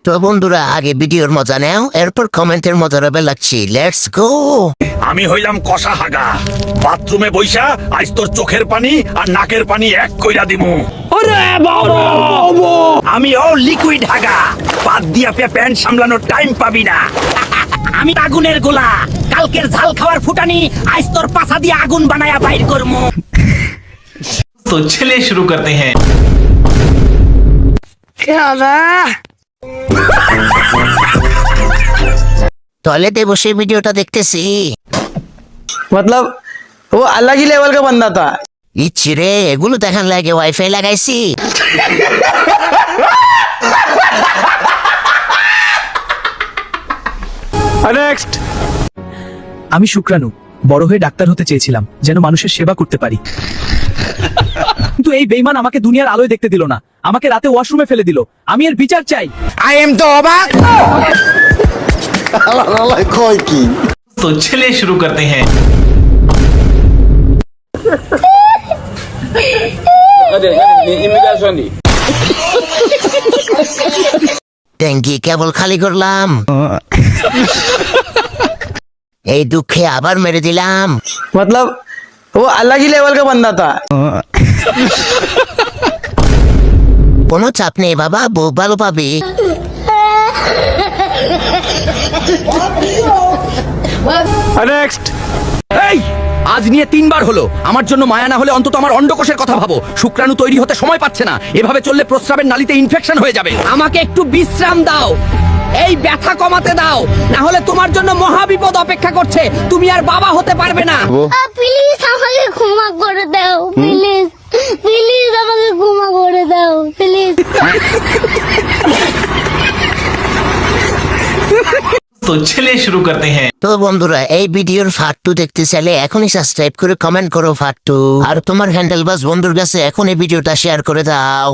তো বন্ধুরা আগে ভিডিওর মজা নাও, এরপর কমেন্টের মজা রবে লাগছি। Let's go. আমি হইলাম কষা হাগা, বাথরুমে বইসা আজ তোর চোখের পানি আর নাকের পানি এক কইরা দিমু। আমি ও লিকুইড হাগা, বাদ দিয়া প্যান্ট সামলানোর টাইম পাবি না। আমি আগুনের গোলা, কালকের ঝাল খাওয়ার ফুটানি আজ তোর পাছা দিয়ে আগুন বানায়া বাইর করমু। तो चलिए शुरू करते हैं। টয়লেটে বসে ভিডিওটা দেখতেছি। मतलब वो अलग ही लेवल का बंदा था। ইচ্ছি রে, এগুলো দেখান লাগে ওয়াইফাই লাগাইছি। नेक्स्ट। আমি শুক্রাণু, বড় হয়ে ডাক্তার হতে চেয়েছিলাম যেন মানুষের সেবা করতে পারি, কিন্তু এই বেঈমান আমাকে দুনিয়ার আলোয় দেখতে দিল না, আমাকে রাতে ওয়াশরুমে ফেলে দিল। আমি এর বিচার চাই। तो चलिए शुरू करते हैं। ট্যাঙ্কি কেবল খালি করলাম, এই দুঃখে আবার মেরে দিলাম। मतलब वो अलग ही लेवल का बंदा था। কোনো চাপ নেই বাবা, বউ ভালো পাবি। नेक्स्ट। এই আজ নিয়ে 3 বার হলো, আমার জন্য মায়া না হলে অন্তত আমার অন্ডকোষের কথা ভাবো। শুক্রাণু তৈরি হতে সময় পাচ্ছে না, এভাবে চললে প্রস্রাবের নালীতে ইনফেকশন হয়ে যাবে। আমাকে একটু বিশ্রাম দাও, এই ব্যথা কমাতে দাও, না হলে তোমার জন্য মহা বিপদ অপেক্ষা করছে। তুমি আর বাবা হতে পারবে না। প্লিজ আমাকে ক্ষমা করে দাও, প্লিজ প্লিজ আমাকে ক্ষমা করে দাও, প্লিজ। तो चलिए शुरू करते हैं। তো বন্ধুরা এই ভিডিওর পার্ট 2 দেখতে চাইলে এখনই সাবস্ক্রাইব করে কমেন্ট করো পার্ট 2, আর তোমার হ্যান্ডেল বাস বন্ধুর কাছে এখন এই ভিডিওটা শেয়ার করে দাও।